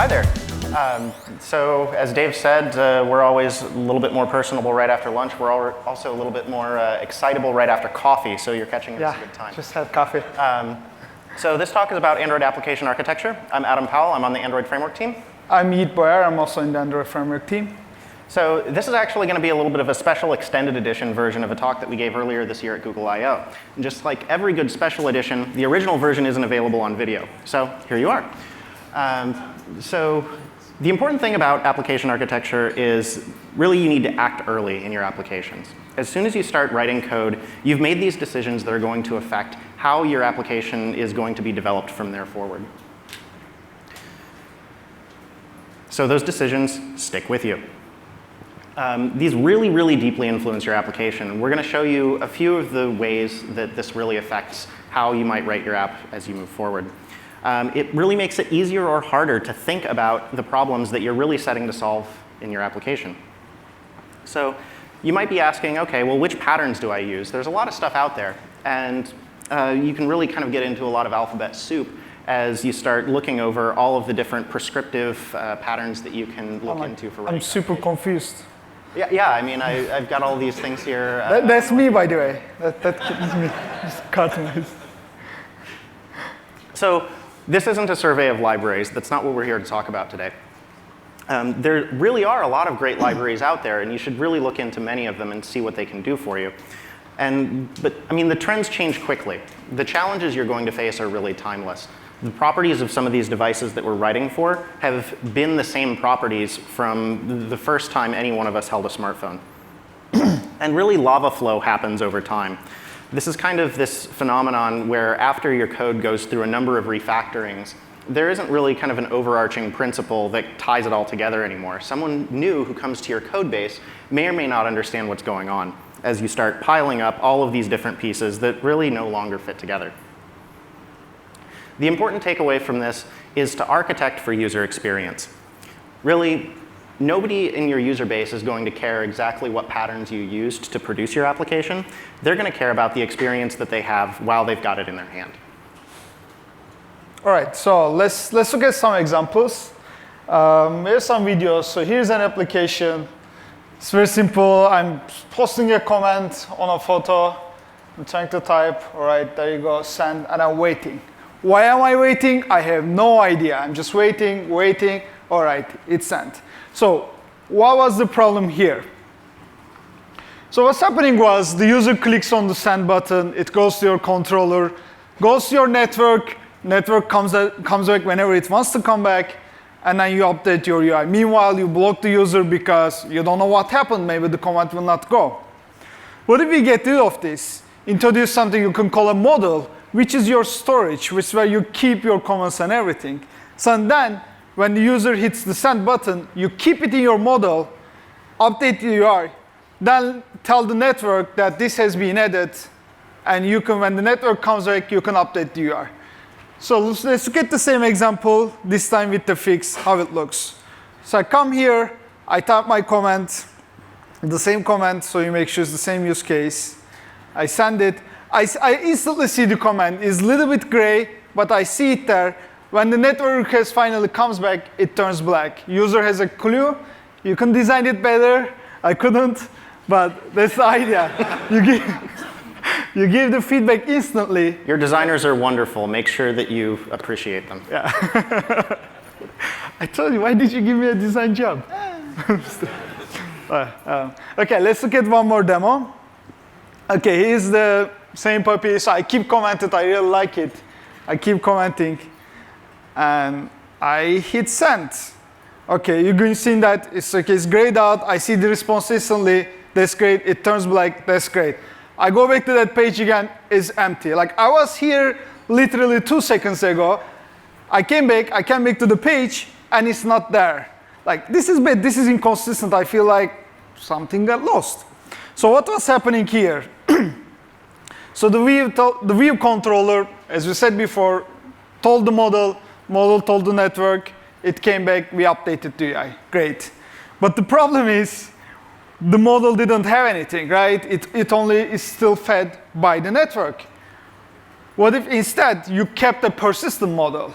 Hi there. So as Dave said, we're always a little bit more personable right after lunch. We're also a little bit more excitable right after coffee, so you're catching us a good time. Just had coffee. So this talk is about Android application architecture. I'm Adam Powell. I'm on the Android framework team. I'm Yigit Boyar. I'm also in the Android framework team. So this is actually going to be a little bit of a special extended edition version of a talk that we gave earlier this year at Google I/O. And just like every good special edition, the original version isn't available on video. So here you are. So the important thing about application architecture is really you need to act early in your applications. As soon as you start writing code, you've made these decisions that are going to affect how your application is going to be developed from there forward. So those decisions stick with you. These really, really deeply influence your application. We're going to show you a few of the ways that this really affects how you might write your app as you move forward. It really makes it easier or harder to think about the problems that you're really setting to solve in your application. So you might be asking, OK, well, which patterns do I use? There's a lot of stuff out there. And you can really kind of get into a lot of alphabet soup as you start looking over all of the different prescriptive patterns that you can look into for writing. I'm super confused. Yeah, I mean, I've got all these things here. That's me, by the way. That is me. Just cartoonized. So this isn't a survey of libraries. That's not what we're here to talk about today. There really are a lot of great libraries out there, and you should really look into many of them and see what they can do for you. But I mean, the trends change quickly. The challenges you're going to face are really timeless. The properties of some of these devices that we're writing for have been the same properties from the first time any one of us held a smartphone. And really, lava flow happens over time. This is kind of this phenomenon where after your code goes through a number of refactorings, there isn't really kind of an overarching principle that ties it all together anymore. Someone new who comes to your code base may or may not understand what's going on as you start piling up all of these different pieces that really no longer fit together. The important takeaway from this is to architect for user experience. Really, nobody in your user base is going to care exactly what patterns you used to produce your application. They're going to care about the experience that they have while they've got it in their hand. All right, so let's look at some examples. Here's some videos. So here's an application. It's very simple. I'm posting a comment on a photo. I'm trying to type. All right, there you go, send, and I'm waiting. Why am I waiting? I have no idea. I'm just waiting. All right, it's sent. So what was the problem here? So what's happening was the user clicks on the send button. It goes to your controller, goes to your network. Network comes back whenever it wants to come back. And then you update your UI. Meanwhile, you block the user because you don't know what happened. Maybe the command will not go. What if we get rid of this? Introduce something you can call a model, which is your storage, which is where you keep your comments and everything. So then, when the user hits the send button, you keep it in your model, update the UI, then tell the network that this has been added, and you can, when the network comes back, you can update the UI. So let's get the same example, this time with the fix, how it looks. So I come here, I type my comment, the same comment, so you make sure it's the same use case. I send it. I instantly see the comment. It's a little bit gray, but I see it there. When the network request finally comes back, it turns black. User has a clue. You can design it better. I couldn't, but that's the idea. You give the feedback instantly. Your designers are wonderful. Make sure that you appreciate them. Yeah. I told you, why did you give me a design job? OK, let's look at one more demo. OK, here's the same puppy. So I keep commenting. I really like it. I keep commenting. And I hit send. OK, you're going to see that it's grayed out. I see the response instantly. That's great. It turns black. That's great. I go back to that page again. It's empty. Like I was here literally 2 seconds ago. I came back to the page, and it's not there. Like this is bad. This is inconsistent. I feel like something got lost. So what was happening here? So the view controller, as we said before, told the model told the network, it came back, we updated the UI. Great. But the problem is, the model didn't have anything, right? It only is still fed by the network. What if instead you kept a persistent model?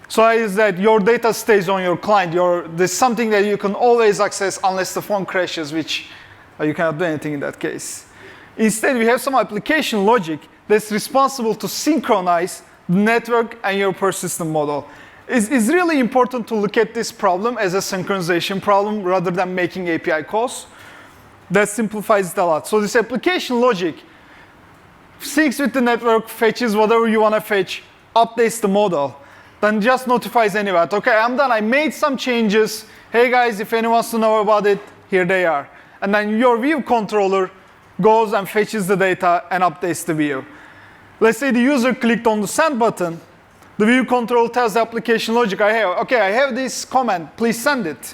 So is that your data stays on your client. There's something that you can always access unless the phone crashes, which you cannot do anything in that case. Instead, we have some application logic that's responsible to synchronize the network and your persistent model. It's really important to look at this problem as a synchronization problem rather than making API calls. That simplifies it a lot. So this application logic syncs with the network, fetches whatever you want to fetch, updates the model, then just notifies anyone. Okay, I'm done. I made some changes. Hey guys, if anyone wants to know about it, here they are. And then your view controller goes and fetches the data and updates the view. Let's say the user clicked on the send button. The view controller tells the application logic, I have this comment, please send it.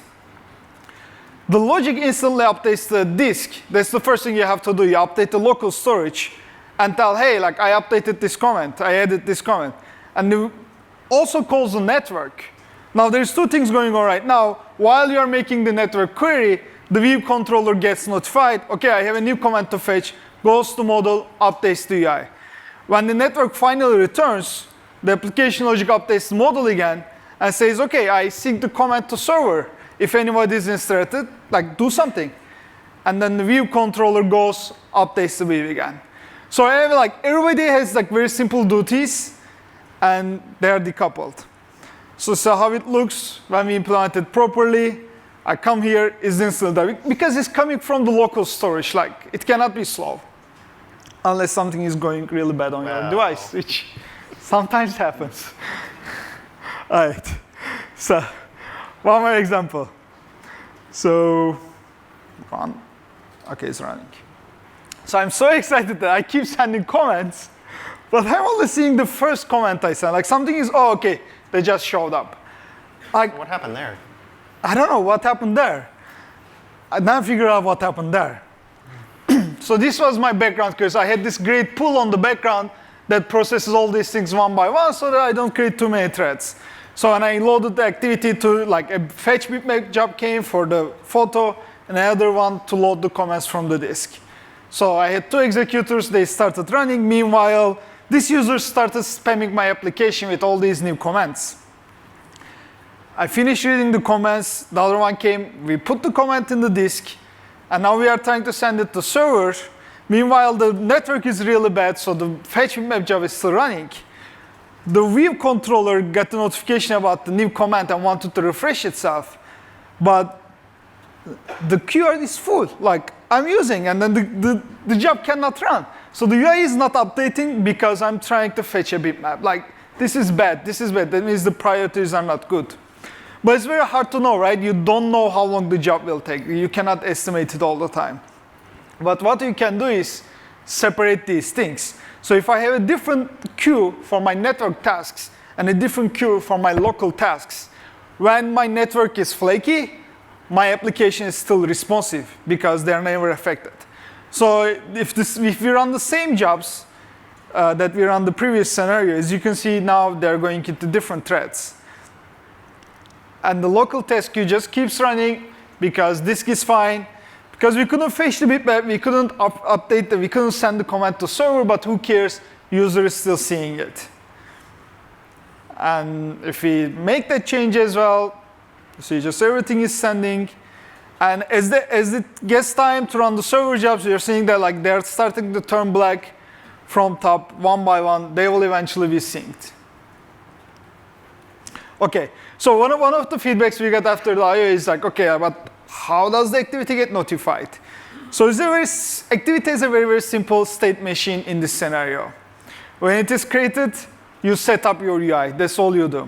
The logic instantly updates the disk. That's the first thing you have to do. You update the local storage and tell, hey, like I updated this comment, I added this comment. And also calls the network. Now there's two things going on right now. While you're making the network query, the view controller gets notified, okay, I have a new comment to fetch, goes to model, updates the UI. When the network finally returns, the application logic updates the model again and says, okay, I sync the comment to server. If anybody is interested, like do something. And then the view controller goes, updates the view again. So I have, like, everybody has like very simple duties and they are decoupled. So how it looks when we implement it properly. I come here, is instantly, because it's coming from the local storage, like it cannot be slow. Unless something is going really bad on your device, which sometimes happens. All right, so one more example. So, okay, it's running. So I'm so excited that I keep sending comments, but I'm only seeing the first comment I sent. Like something is, oh, okay, they just showed up. Like, What happened there? I don't know what happened there. I now figure out what happened there. So this was my background because I had this great pool on the background that processes all these things one by one so that I don't create too many threads. So when I loaded the activity to, like, a fetch bitmap job came for the photo and another one to load the comments from the disk. So I had two executors, they started running. Meanwhile, this user started spamming my application with all these new comments. I finished reading the comments, the other one came, we put the comment in the disk, and now we are trying to send it to server. Meanwhile, the network is really bad, so the fetch bitmap job is still running. The view controller got the notification about the new comment and wanted to refresh itself, but the QR is full, like I'm using, and then the job cannot run. So the UI is not updating because I'm trying to fetch a bitmap. Like, this is bad, that means the priorities are not good. But it's very hard to know, right? You don't know how long the job will take. You cannot estimate it all the time. But what you can do is separate these things. So if I have a different queue for my network tasks and a different queue for my local tasks, when my network is flaky, my application is still responsive because they're never affected. So if we run the same jobs that we run the previous scenario, as you can see now, they're going into different threads. And the local test queue just keeps running because disk is fine. Because we couldn't fetch the bitmap, we couldn't update we couldn't send the command to server, but who cares? User is still seeing it. And if we make that change as well, see just everything is sending. And as it gets time to run the server jobs, you're seeing that like they're starting to turn black from top one by one. They will eventually be synced. Okay, so one of the feedbacks we got after the I/O is like, okay, but how does the activity get notified? So activity is a very, very simple state machine in this scenario. When it is created, you set up your UI. That's all you do.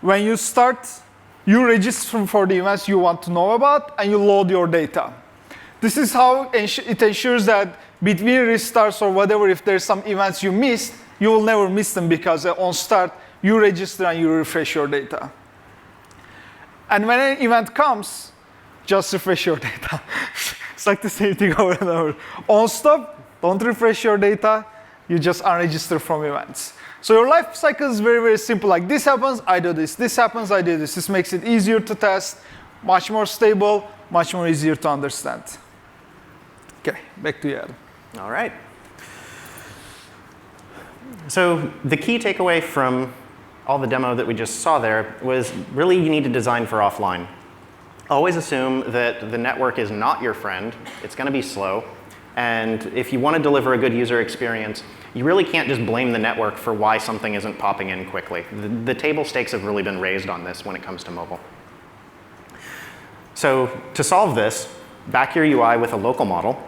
When you start, you register for the events you want to know about, and you load your data. This is how it ensures that between restarts or whatever, if there's some events you missed, you will never miss them because on start, you register and you refresh your data. And when an event comes, just refresh your data. It's like the same thing over and over. On stop, don't refresh your data. You just unregister from events. So your life cycle is very, very simple. Like this happens, I do this. This happens, I do this. This makes it easier to test, much more stable, much more easier to understand. Okay, back to you, Adam. All right. So the key takeaway from all the demo that we just saw there was really you need to design for offline. Always assume that the network is not your friend. It's going to be slow. And if you want to deliver a good user experience, you really can't just blame the network for why something isn't popping in quickly. The table stakes have really been raised on this when it comes to mobile. So to solve this, back your UI with a local model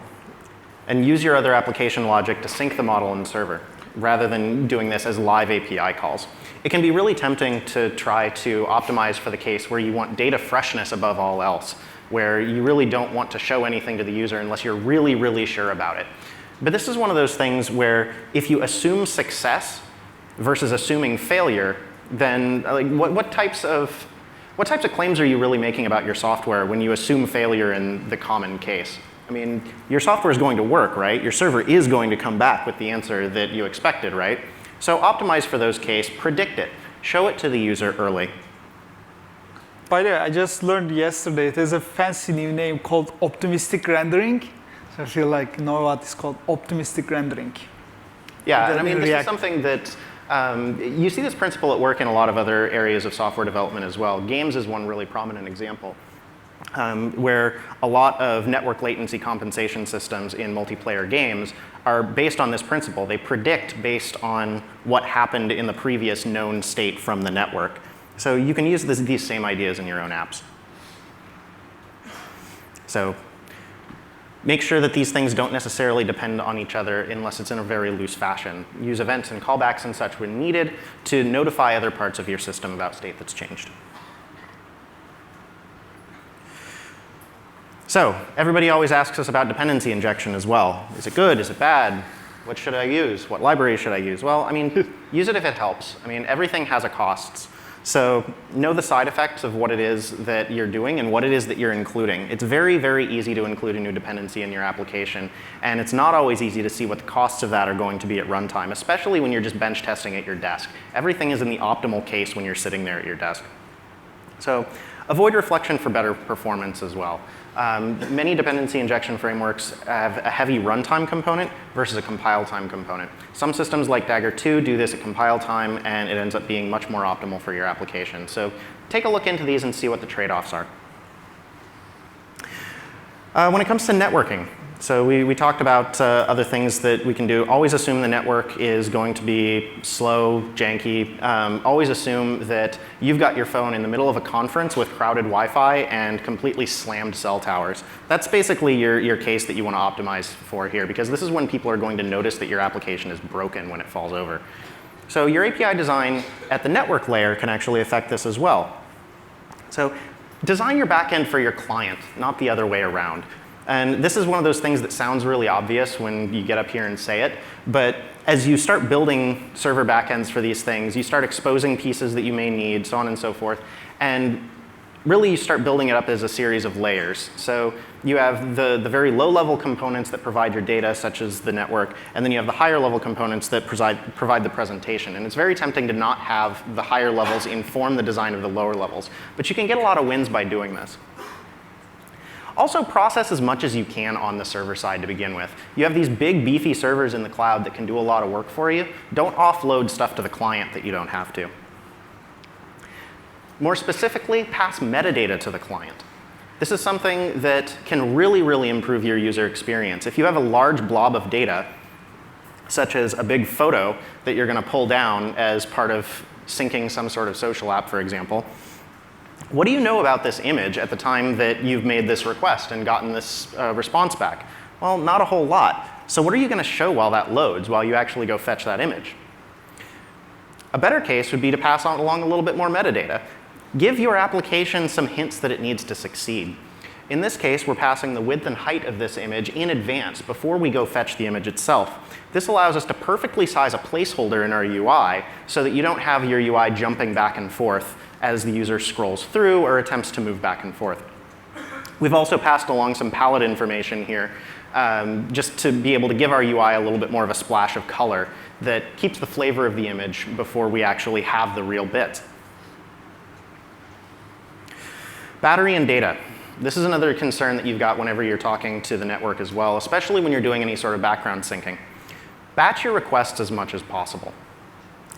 and use your other application logic to sync the model in the server, rather than doing this as live API calls. It can be really tempting to try to optimize for the case where you want data freshness above all else, where you really don't want to show anything to the user unless you're really, really sure about it. But this is one of those things where if you assume success versus assuming failure, then what types of claims are you really making about your software when you assume failure in the common case? I mean, your software is going to work, right? Your server is going to come back with the answer that you expected, right? So optimize for those cases, predict it, show it to the user early. By the way, I just learned yesterday there's a fancy new name called optimistic rendering. So I feel like know what is called optimistic rendering. Yeah, and I mean, this is something that you see this principle at work in a lot of other areas of software development as well. Games is one really prominent example. Where a lot of network latency compensation systems in multiplayer games are based on this principle. They predict based on what happened in the previous known state from the network. So you can use these same ideas in your own apps. So make sure that these things don't necessarily depend on each other unless it's in a very loose fashion. Use events and callbacks and such when needed to notify other parts of your system about state that's changed. So everybody always asks us about dependency injection as well. Is it good? Is it bad? What should I use? What library should I use? Well, I mean, use it if it helps. I mean, everything has a cost. So know the side effects of what it is that you're doing and what it is that you're including. It's very, very easy to include a new dependency in your application. And it's not always easy to see what the costs of that are going to be at runtime, especially when you're just bench testing at your desk. Everything is in the optimal case when you're sitting there at your desk. So avoid reflection for better performance as well. Many dependency injection frameworks have a heavy runtime component versus a compile time component. Some systems like Dagger 2 do this at compile time, and it ends up being much more optimal for your application. So take a look into these and see what the trade-offs are. When it comes to networking, so we talked about other things that we can do. Always assume the network is going to be slow, janky. Always assume that you've got your phone in the middle of a conference with crowded Wi-Fi and completely slammed cell towers. That's basically your case that you want to optimize for here, because this is when people are going to notice that your application is broken when it falls over. So your API design at the network layer can actually affect this as well. So design your backend for your client, not the other way around. And this is one of those things that sounds really obvious when you get up here and say it. But as you start building server backends for these things, you start exposing pieces that you may need, so on and so forth. And really, you start building it up as a series of layers. So you have the very low-level components that provide your data, such as the network. And then you have the higher-level components that provide the presentation. And it's very tempting to not have the higher levels inform the design of the lower levels. But you can get a lot of wins by doing this. Also, process as much as you can on the server side to begin with. You have these big, beefy servers in the cloud that can do a lot of work for you. Don't offload stuff to the client that you don't have to. More specifically, pass metadata to the client. This is something that can really, really improve your user experience. If you have a large blob of data, such as a big photo that you're going to pull down as part of syncing some sort of social app, for example, what do you know about this image at the time that you've made this request and gotten this response back? Well, not a whole lot. So what are you going to show while that loads, while you actually go fetch that image? A better case would be to pass on along a little bit more metadata. Give your application some hints that it needs to succeed. In this case, we're passing the width and height of this image in advance before we go fetch the image itself. This allows us to perfectly size a placeholder in our UI so that you don't have your UI jumping back and forth as the user scrolls through or attempts to move back and forth. We've also passed along some palette information here just to be able to give our UI a little bit more of a splash of color that keeps the flavor of the image before we actually have the real bit. Battery and data. This is another concern that you've got whenever you're talking to the network as well, especially when you're doing any sort of background syncing. Batch your requests as much as possible.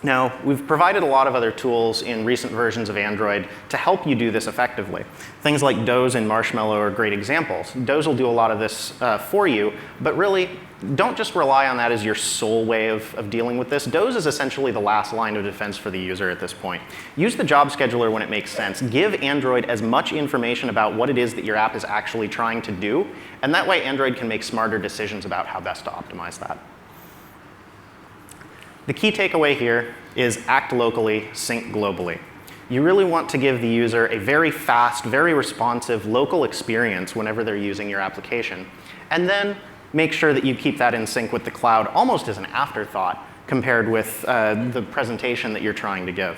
Now, we've provided a lot of other tools in recent versions of Android to help you do this effectively. Things like Doze and Marshmallow are great examples. Doze will do a lot of this for you, but really, don't just rely on that as your sole way of dealing with this. Doze is essentially the last line of defense for the user at this point. Use the job scheduler when it makes sense. Give Android as much information about what it is that your app is actually trying to do, and that way Android can make smarter decisions about how best to optimize that. The key takeaway here is act locally, sync globally. You really want to give the user a very fast, very responsive local experience whenever they're using your application. And then make sure that you keep that in sync with the cloud almost as an afterthought compared with the presentation that you're trying to give.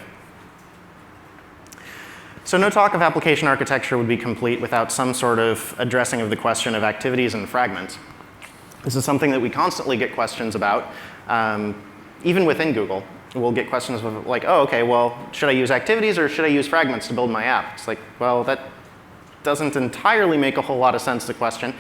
So no talk of application architecture would be complete without some sort of addressing of the question of activities and fragments. This is something that we constantly get questions about. Even within Google, we'll get questions of like, oh, okay, well, should I use activities or should I use fragments to build my app? It's like, well, that doesn't entirely make a whole lot of sense, the question.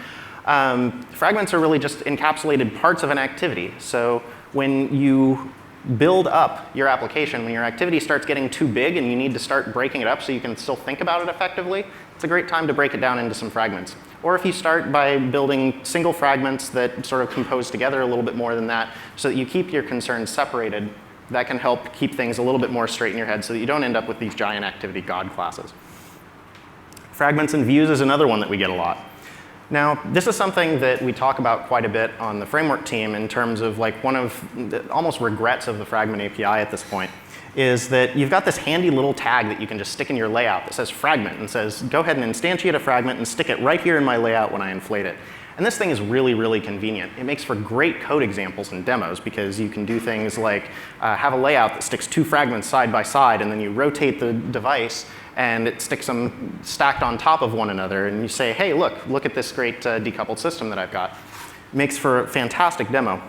Fragments are really just encapsulated parts of an activity. So when you build up your application, when your activity starts getting too big and you need to start breaking it up so you can still think about it effectively, it's a great time to break it down into some fragments. Or if you start by building single fragments that sort of compose together a little bit more than that so that you keep your concerns separated, that can help keep things a little bit more straight in your head so that you don't end up with these giant activity god classes. Fragments and views is another one that we get a lot. Now, this is something that we talk about quite a bit on the framework team in terms of like one of the almost regrets of the Fragment API at this point is that you've got this handy little tag that you can just stick in your layout that says fragment and says, go ahead and instantiate a fragment and stick it right here in my layout when I inflate it. And this thing is really, really convenient. It makes for great code examples and demos because you can do things like have a layout that sticks two fragments side by side and then you rotate the device and it sticks them stacked on top of one another and you say, hey, look at this great decoupled system that I've got. It makes for a fantastic demo.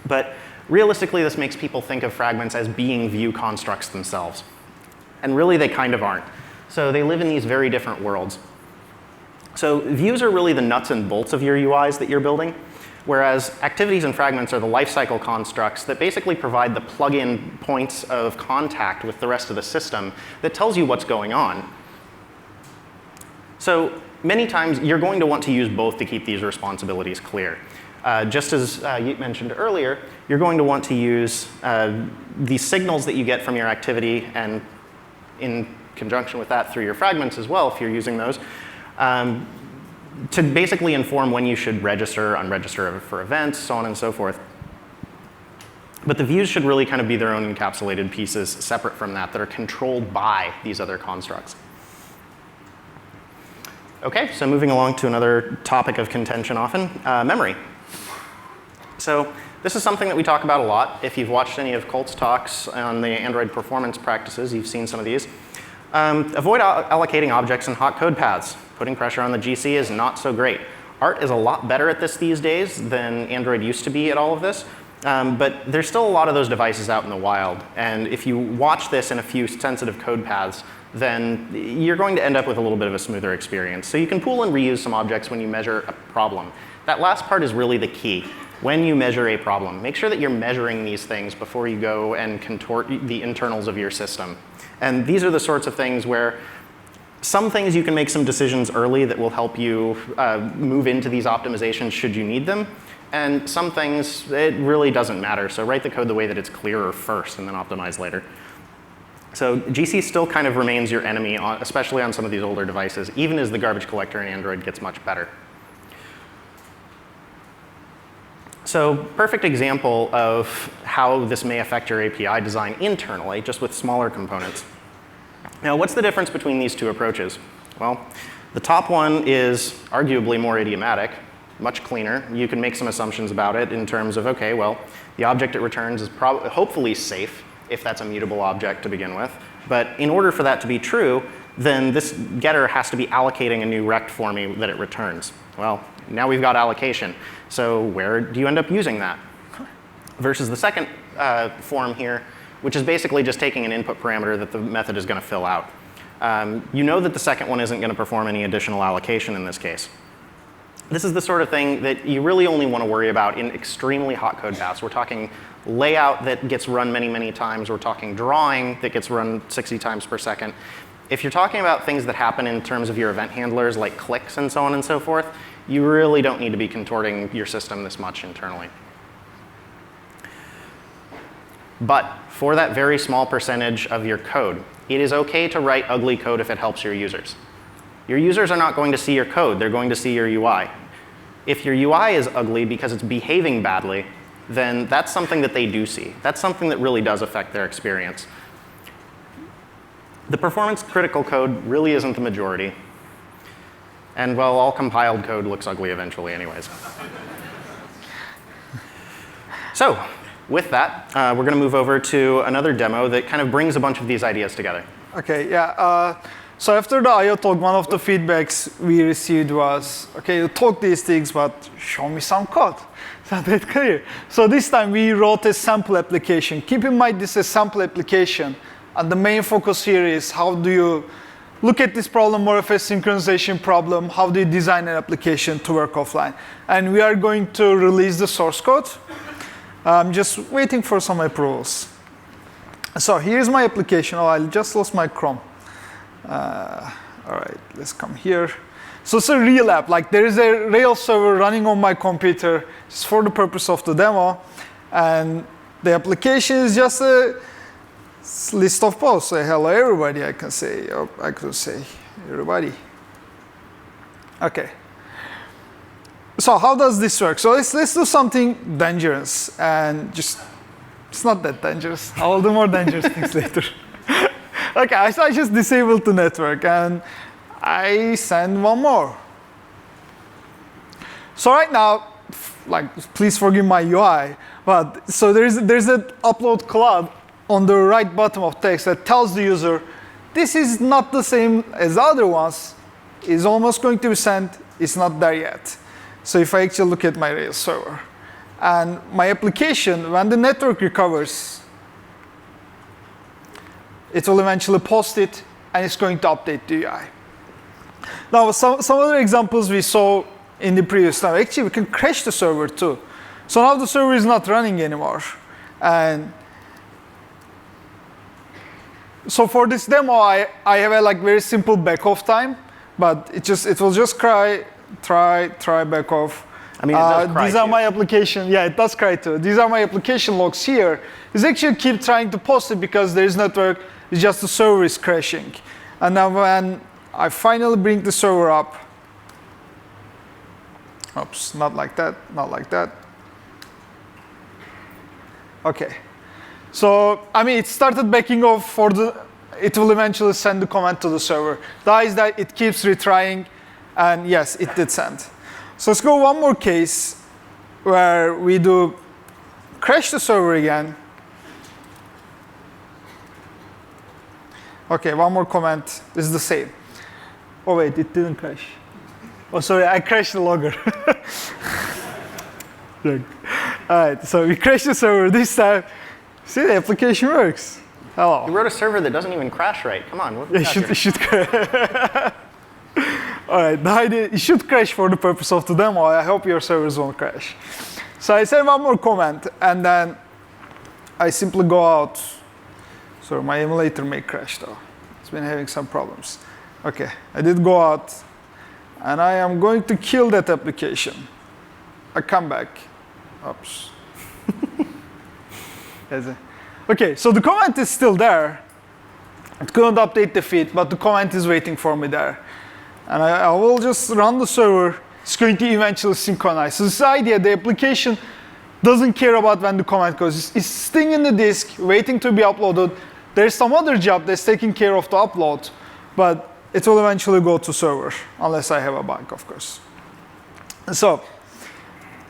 But realistically, this makes people think of fragments as being view constructs themselves. And really, they kind of aren't. So they live in these very different worlds. So views are really the nuts and bolts of your UIs that you're building, whereas activities and fragments are the lifecycle constructs that basically provide the plug-in points of contact with the rest of the system that tells you what's going on. So many times, you're going to want to use both to keep these responsibilities clear. Just as Yigit mentioned earlier, you're going to want to use the signals that you get from your activity and in conjunction with that through your fragments as well, if you're using those, to basically inform when you should register, unregister for events, so on and so forth. But the views should really kind of be their own encapsulated pieces separate from that are controlled by these other constructs. OK, so moving along to another topic of contention often, memory. So this is something that we talk about a lot. If you've watched any of Colt's talks on the Android performance practices, you've seen some of these. Avoid allocating objects in hot code paths. Putting pressure on the GC is not so great. Art is a lot better at this these days than Android used to be at all of this. But there's still a lot of those devices out in the wild. And if you watch this in a few sensitive code paths, then you're going to end up with a little bit of a smoother experience. So you can pool and reuse some objects when you measure a problem. That last part is really the key. When you measure a problem, make sure that you're measuring these things before you go and contort the internals of your system. And these are the sorts of things where some things you can make some decisions early that will help you move into these optimizations should you need them. And some things, it really doesn't matter. So write the code the way that it's clearer first and then optimize later. So GC still kind of remains your enemy, especially on some of these older devices, even as the garbage collector in Android gets much better. So perfect example of how this may affect your API design internally, just with smaller components. Now, what's the difference between these two approaches? Well, the top one is arguably more idiomatic, much cleaner. You can make some assumptions about it in terms of, OK, well, the object it returns is hopefully safe, if that's a mutable object to begin with. But in order for that to be true, then this getter has to be allocating a new rect for me that it returns. Well, now we've got allocation. So where do you end up using that? Versus the second form here, which is basically just taking an input parameter that the method is going to fill out. You know that the second one isn't going to perform any additional allocation in this case. This is the sort of thing that you really only want to worry about in extremely hot code paths. We're talking layout that gets run many, many times. We're talking drawing that gets run 60 times per second. If you're talking about things that happen in terms of your event handlers, like clicks and so on and so forth, you really don't need to be contorting your system this much internally. But for that very small percentage of your code, it is OK to write ugly code if it helps your users. Your users are not going to see your code. They're going to see your UI. If your UI is ugly because it's behaving badly, then that's something that they do see. That's something that really does affect their experience. The performance critical code really isn't the majority. And well, all compiled code looks ugly eventually anyways. So with that, we're going to move over to another demo that kind of brings a bunch of these ideas together. OK, yeah. So after the I/O talk, one of the feedbacks we received was, OK, you talk these things, but show me some code. It's not that clear. So this time we wrote a sample application. Keep in mind this is a sample application. And the main focus here is how do you look at this problem more of a synchronization problem? How do you design an application to work offline? And we are going to release the source code. I'm just waiting for some approvals. So here's my application. Oh, I just lost my Chrome. All right, let's come here. So it's a real app. Like there is a Rails server running on my computer just for the purpose of the demo. And the application is just a list of posts. Say hello, everybody, I can say. Or I could say everybody. OK. So how does this work? So let's do something dangerous. And just, it's not that dangerous. I will do more dangerous things later. OK, so I just disabled the network. And I send one more. So right now, like, please forgive my UI. But so there's an upload cloud on the right bottom of text that tells the user, this is not the same as the other ones. It's almost going to be sent. It's not there yet. So if I actually look at my Rails server, and my application, when the network recovers, it will eventually post it, and it's going to update the UI. Now, some other examples we saw in the previous time. Actually, we can crash the server too. So now the server is not running anymore. And so for this demo, I have a like very simple backoff time, but it will just try back off. I mean, it does cry these are too. my application. Yeah, it does cry too. These are my application logs here. It's actually keep trying to post it because there is network. It's just the server is crashing. And now when I finally bring the server up, oops, not like that, not like that. OK. So, I mean, it started backing off for it will eventually send the command to the server. That is that it keeps retrying, and yes, it did send. So let's go one more case where we do crash the server again. OK, one more command. This is the same. Oh, wait, it didn't crash. Oh, sorry, I crashed the logger. Look. All right, so we crashed the server this time. See, the application works. Hello. You wrote a server that doesn't even crash right. Come on. Yeah, it should crash. All right, it should crash for the purpose of the demo. I hope your servers won't crash. So I said one more comment, and then I simply go out. Sorry, my emulator may crash, though. It's been having some problems. OK, I did go out. And I am going to kill that application. I come back. Oops. OK, so the comment is still there. It couldn't update the feed, but the comment is waiting for me there. And I will just run the server. It's going to eventually synchronize. So this idea, the application doesn't care about when the comment goes. It's sitting in the disk, waiting to be uploaded. There's some other job that's taking care of the upload, but it will eventually go to server, unless I have a bug, of course. So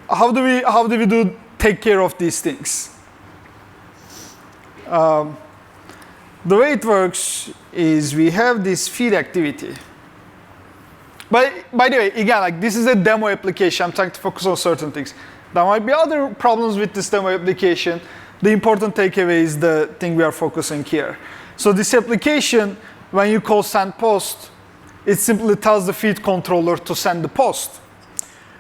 how do we take care of these things? The way it works is we have this feed activity. But by the way, again, like this is a demo application. I'm trying to focus on certain things. There might be other problems with this demo application. The important takeaway is the thing we are focusing here. So this application, when you call send post, it simply tells the feed controller to send the post.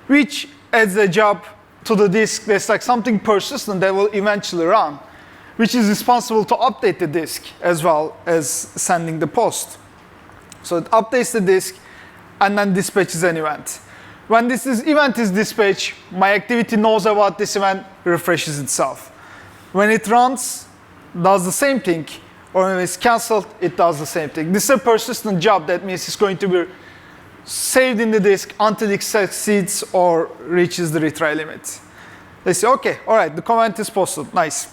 which adds a job to the disk that's like something persistent that will eventually run, which is responsible to update the disk as well as sending the post. So it updates the disk and then dispatches an event. When this event is dispatched, my activity knows about this event, refreshes itself. When it runs, does the same thing, or when it's canceled, it does the same thing. This is a persistent job. That means it's going to be saved in the disk until it succeeds or reaches the retry limit. They say, okay, all right, the command is posted, nice.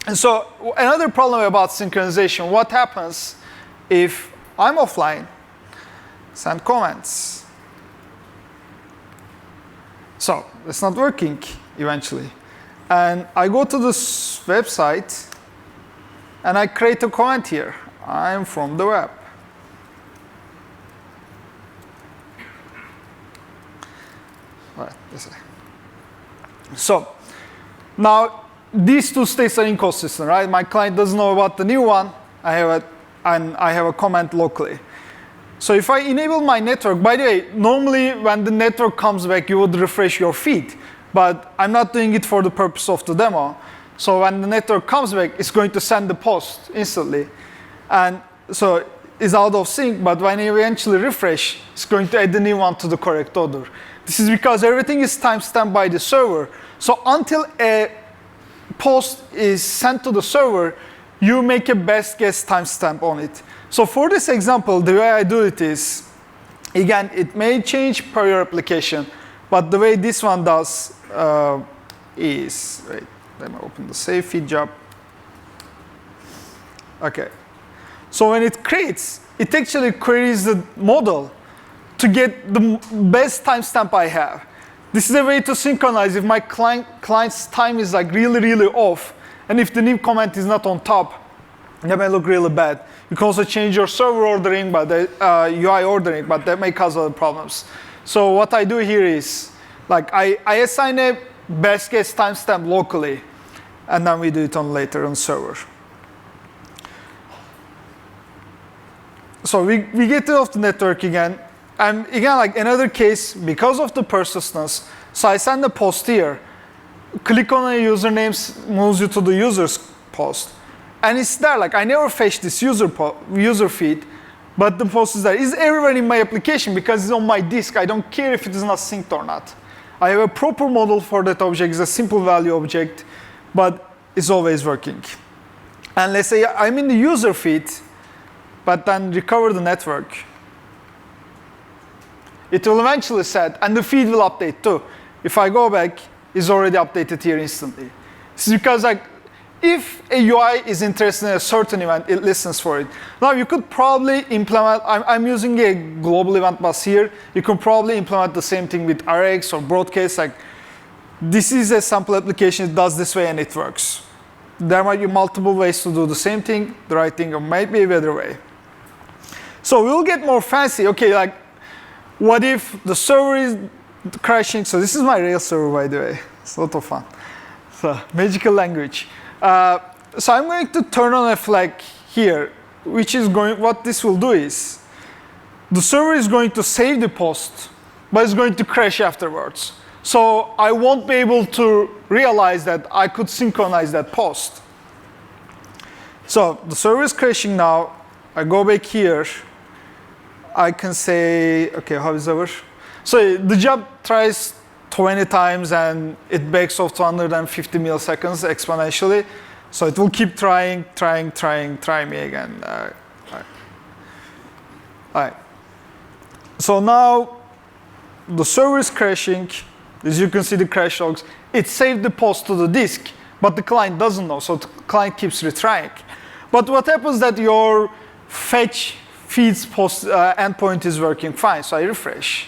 And so another problem about synchronization, what happens if I'm offline, send comments. So it's not working eventually. And I go to this website and I create a comment here. I'm from the web. Right, this way. So now these two states are inconsistent, right? My client doesn't know about the new one. I have a comment locally. So if I enable my network, by the way, normally when the network comes back, you would refresh your feed. But I'm not doing it for the purpose of the demo. So when the network comes back, it's going to send the post instantly. And so it's out of sync, but when you eventually refresh, it's going to add the new one to the correct order. This is because everything is timestamped by the server. So until a post is sent to the server, you make a best guess timestamp on it. So for this example, the way I do it is, again, it may change per your application, but the way this one does is, wait, let me open the save feed job. Okay. So when it creates, it actually queries the model to get the best timestamp I have. This is a way to synchronize if my client's time is like really, really off, and if the new comment is not on top, that may look really bad. You can also change your server ordering, but the UI ordering, but that may cause other problems. So what I do here is, like I assign a best guess timestamp locally, and then we do it on later on server. So we get off the network again. And again, like another case, because of the persistence, so I send a post here. Click on a username, moves you to the user's post. And it's there, like I never fetch this user feed, but the post is there. It's everywhere in my application because it's on my disk. I don't care if it is not synced or not. I have a proper model for that object. It's a simple value object, but it's always working. And let's say I'm in the user feed, but then recover the network. It will eventually set, and the feed will update too. If I go back, it's already updated here instantly. This is because like, if a UI is interested in a certain event, it listens for it. Now you could probably implement, I'm using a global event bus here. You can probably implement the same thing with RX or broadcast. Like, this is a sample application, it does this way and it works. There might be multiple ways to do the same thing. The right thing might be a better way. So we'll get more fancy. Okay, like, what if the server is crashing? So this is my real server, by the way. It's a lot of fun. So magical language. So I'm going to turn on a flag here, which is going, what this will do is, the server is going to save the post, but it's going to crash afterwards. So I won't be able to realize that I could synchronize that post. So the server is crashing now. I go back here. I can say, okay, how is our? So the job tries 20 times and it backs off to 150 milliseconds exponentially. So it will keep try me again. All right. So now the server is crashing. As you can see the crash logs. It saved the post to the disk, but the client doesn't know, so the client keeps retrying. But what happens that your fetch feeds post endpoint is working fine, so I refresh.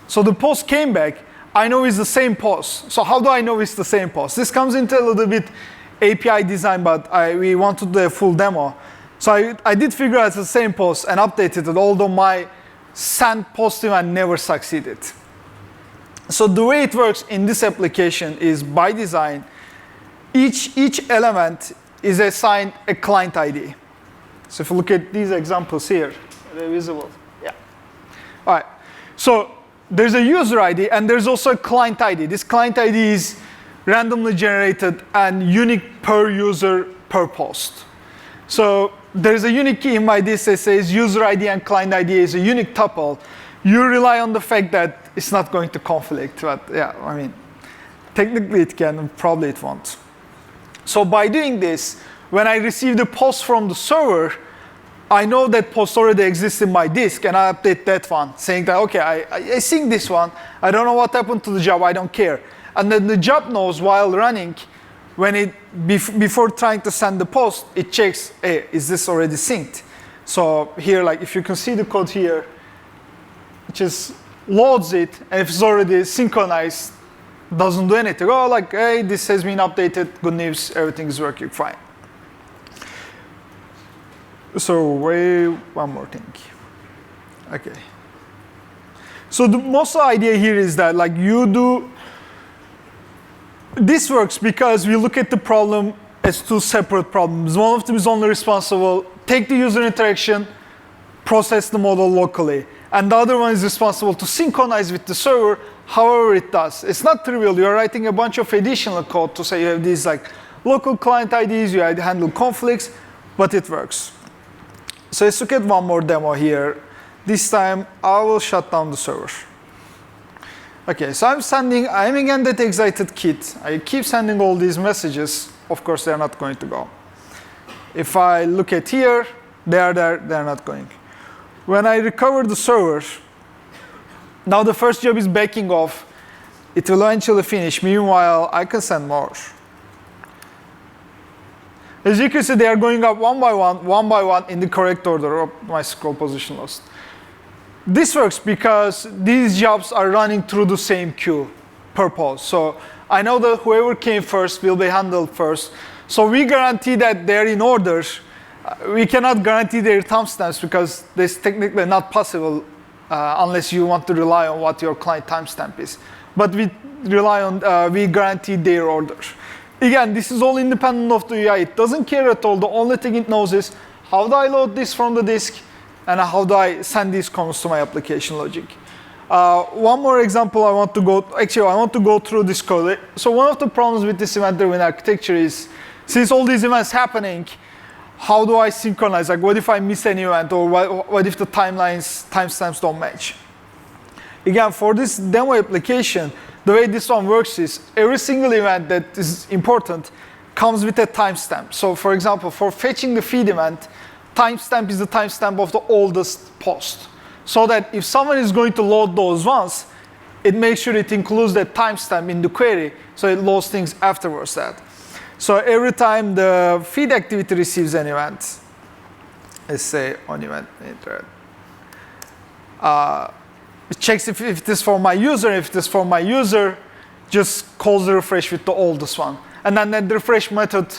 So the post came back. I know it's the same post. So how do I know it's the same post? This comes into a little bit API design, but we want to do a full demo. So I did figure out it's the same post and updated it, although my send post event never succeeded. So the way it works in this application is by design, each element is assigned a client ID. So if you look at these examples here, they're visible. Yeah. All right. So there's a user ID and there's also a client ID. This client ID is randomly generated and unique per user per post. So there's a unique key in my disk that says user ID and client ID is a unique tuple. You rely on the fact that it's not going to conflict, but yeah, I mean, technically it can, probably it won't. So by doing this, when I receive the post from the server, I know that post already exists in my disk, and I update that one, saying that, okay, I synced this one, I don't know what happened to the job, I don't care. And then the job knows while running, when before trying to send the post, it checks, hey, is this already synced? So here, like if you can see the code here, it just loads it, and if it's already synchronized, doesn't do anything. Oh, like, hey, this has been updated, good news, everything is working fine. So one more thing. Okay. So the most idea here is that like this works because we look at the problem as two separate problems. One of them is only responsible, take the user interaction, process the model locally. And the other one is responsible to synchronize with the server, however it does. It's not trivial. You're writing a bunch of additional code to say you have these like local client IDs, you handle conflicts, but it works. So let's look at one more demo here. This time, I will shut down the server. Okay, so I'm again that excited kit. I keep sending all these messages. Of course, they're not going to go. If I look at here, they are there, they're not going. When I recover the server, now the first job is backing off. It will eventually finish. Meanwhile, I can send more. As you can see, they are going up one by one in the correct order. Oh, my scroll position lost. This works because these jobs are running through the same queue per post. So I know that whoever came first will be handled first. So we guarantee that they're in order. We cannot guarantee their timestamps because that's technically not possible unless you want to rely on what your client timestamp is. But we guarantee their order. Again, this is all independent of the UI. It doesn't care at all. The only thing it knows is how do I load this from the disk and how do I send these comments to my application logic. One more example I want to go through this code. So one of the problems with this event-driven architecture is, since all these events happening, how do I synchronize? Like, what if I miss an event, or what if the timestamps don't match? Again, for this demo application, the way this one works is every single event that is important comes with a timestamp. So for example, for fetching the feed event, timestamp is the timestamp of the oldest post. So that if someone is going to load those once, it makes sure it includes that timestamp in the query, so it loads things afterwards that. So every time the feed activity receives an event, let's say on event thread, it checks if it is for my user. If it is for my user, just calls the refresh with the oldest one. And then that refresh method,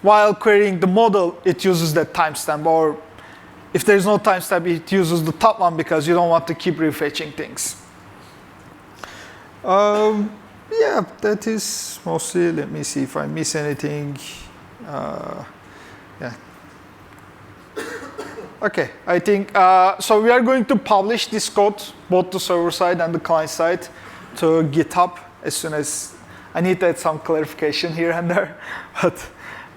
while querying the model, it uses that timestamp. Or if there's no timestamp, it uses the top one because you don't want to keep refetching things. Yeah, that is mostly. Let me see if I miss anything. Yeah. Okay, I think, so we are going to publish this code, both the server side and the client side, to GitHub as soon as, I need to add some clarification here and there. But,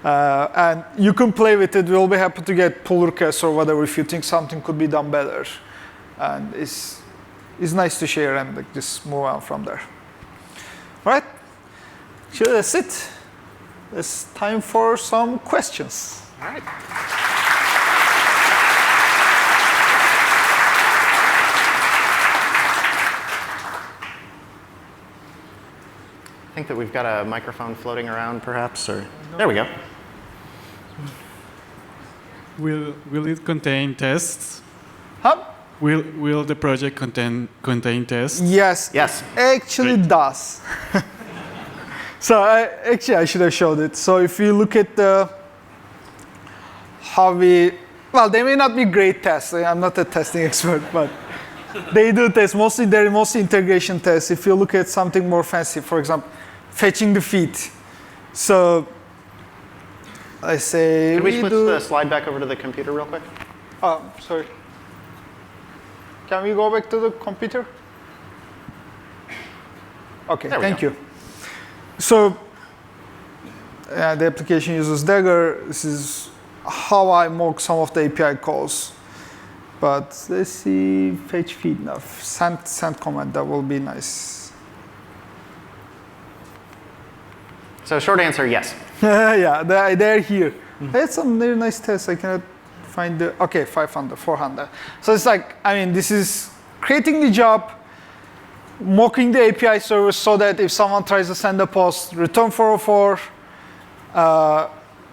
and you can play with it. We'll be happy to get pull requests or whatever if you think something could be done better. And it's nice to share and like, just move on from there. All right, so that's it. It's time for some questions. All right. I think that we've got a microphone floating around, perhaps, or there we go. Will it contain tests? Huh? Will the project contain tests? Yes. Yes. Actually does. So actually I should have showed it. So if you look at how well, they may not be great tests. I'm not a testing expert, but they do tests. They're mostly integration tests. If you look at something more fancy, for example, fetching the feed. So I say Can we switch the slide back over to the computer real quick? Oh, sorry. Can we go back to the computer? Okay, There we thank go. you. So the application uses Dagger. This is how I mock some of the API calls. But let's see, fetch feed now. Send command, that will be nice. So short answer, yes. Yeah, they're here. I had some very nice tests. I cannot find the, okay, 500, 400. So it's like, I mean, this is creating the job, mocking the API service so that if someone tries to send a post, return 404,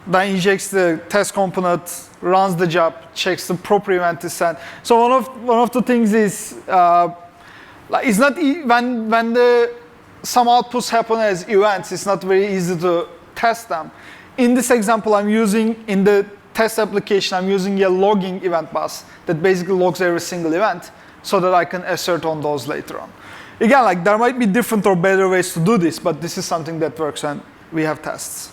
then injects the test component, runs the job, checks the proper event is sent. So one of the things is, like it's not when some outputs happen as events, it's not very easy to test them. In this example, I'm using in the test application, I'm using a logging event bus that basically logs every single event so that I can assert on those later on. Again, like there might be different or better ways to do this, but this is something that works when we have tests.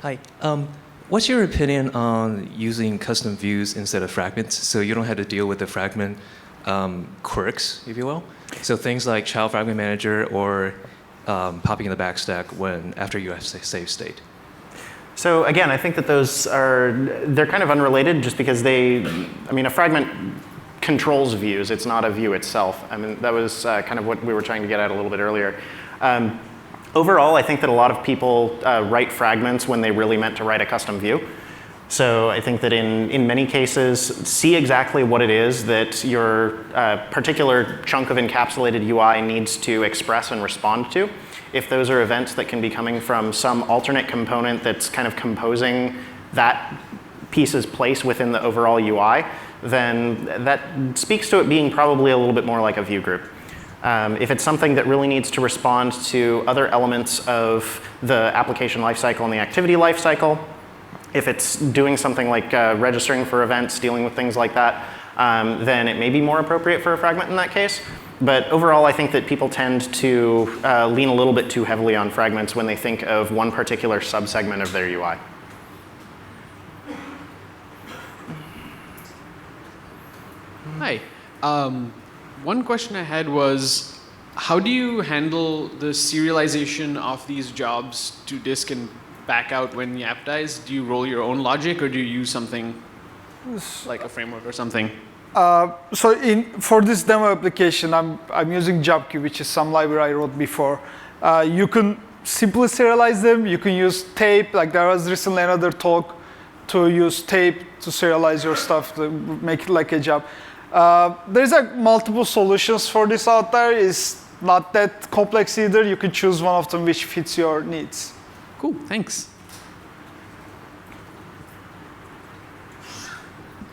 Hi. What's your opinion on using custom views instead of fragments, so you don't have to deal with the fragment quirks, if you will? So things like child fragment manager or popping in the backstack after you have save state. So again, I think that they're kind of unrelated just because a fragment controls views. It's not a view itself. I mean, that was kind of what we were trying to get at a little bit earlier. Overall, I think that a lot of people write fragments when they really meant to write a custom view. So I think that in many cases, see exactly what it is that your particular chunk of encapsulated UI needs to express and respond to. If those are events that can be coming from some alternate component that's kind of composing that piece's place within the overall UI, then that speaks to it being probably a little bit more like a view group. If it's something that really needs to respond to other elements of the application lifecycle and the activity lifecycle, if it's doing something like registering for events, dealing with things like that, then it may be more appropriate for a fragment in that case. But overall, I think that people tend to lean a little bit too heavily on fragments when they think of one particular subsegment of their UI. Hi. One question I had was, how do you handle the serialization of these jobs to disk and back out when the app dies? Do you roll your own logic, or do you use something like a framework or something? So for this demo application, I'm using JobQ, which is some library I wrote before. You can simply serialize them. You can use tape. Like there was recently another talk to use tape to serialize your stuff to make it like a job. There's like multiple solutions for this out there. It's not that complex either. You can choose one of them which fits your needs. Cool, thanks.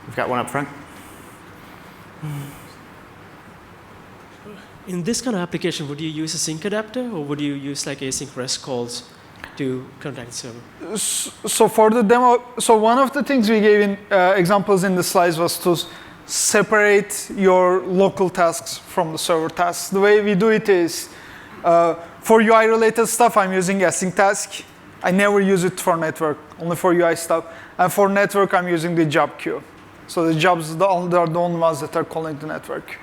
We've got one up front. In this kind of application, would you use a sync adapter, or would you use like async REST calls to contact the server? So for the demo, so one of the things we gave in examples in the slides was to separate your local tasks from the server tasks. The way we do it is, for UI-related stuff, I'm using async task. I never use it for network, only for UI stuff. And for network, I'm using the job queue. So the jobs are the only ones that are calling the network.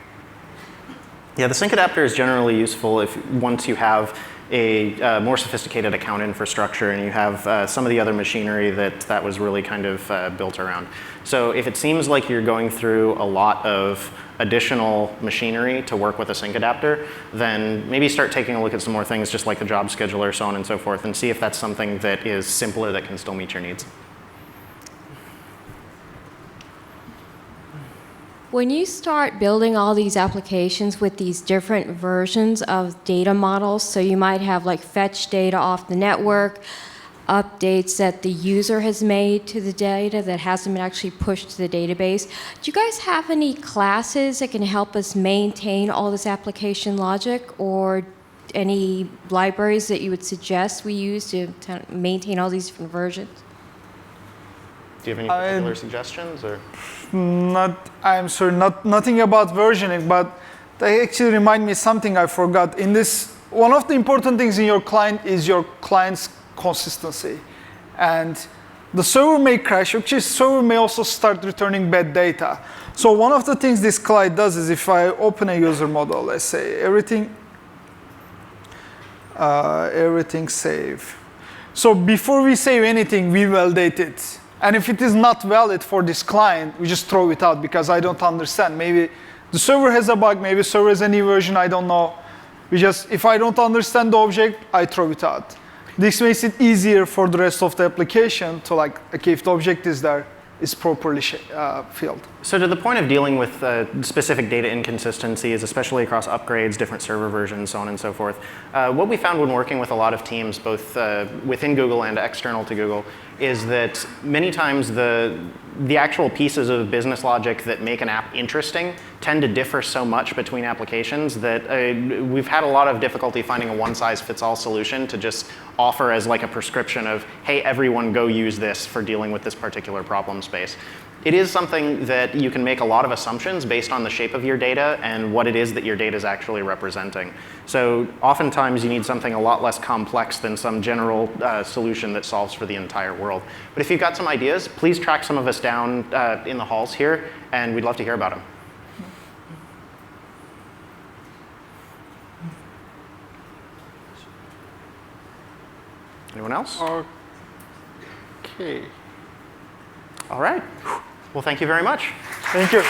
Yeah, the sync adapter is generally useful if once you have a more sophisticated account infrastructure and you have some of the other machinery that was really kind of built around. So if it seems like you're going through a lot of additional machinery to work with a sync adapter, then maybe start taking a look at some more things just like the job scheduler, so on and so forth, and see if that's something that is simpler that can still meet your needs. When you start building all these applications with these different versions of data models, so you might have like fetch data off the network, updates that the user has made to the data that hasn't been actually pushed to the database. Do you guys have any classes that can help us maintain all this application logic, or any libraries that you would suggest we use to maintain all these different versions? Do you have any particular suggestions? Or? Nothing about versioning, but they actually remind me something I forgot. In this, one of the important things in your client is your client's consistency. And the server may crash, actually server may also start returning bad data. So one of the things this slide does is if I open a user model, let's say everything save. So before we save anything, we validate it. And if it is not valid for this client, we just throw it out because I don't understand. Maybe the server has a bug, maybe the server has a new version, I don't know. If I don't understand the object, I throw it out. This makes it easier for the rest of the application to okay, if the object is there, it's properly filled. So to the point of dealing with specific data inconsistencies, especially across upgrades, different server versions, so on and so forth, what we found when working with a lot of teams, both within Google and external to Google, is that many times the actual pieces of business logic that make an app interesting tend to differ so much between applications that we've had a lot of difficulty finding a one-size-fits-all solution to just offer as like a prescription of, hey, everyone go use this for dealing with this particular problem space. It is something that you can make a lot of assumptions based on the shape of your data and what it is that your data is actually representing. So oftentimes you need something a lot less complex than some general solution that solves for the entire world. But if you've got some ideas, please track some of us down in the halls here, and we'd love to hear about them. Anyone else? Okay. All right. Well, thank you very much. Thank you.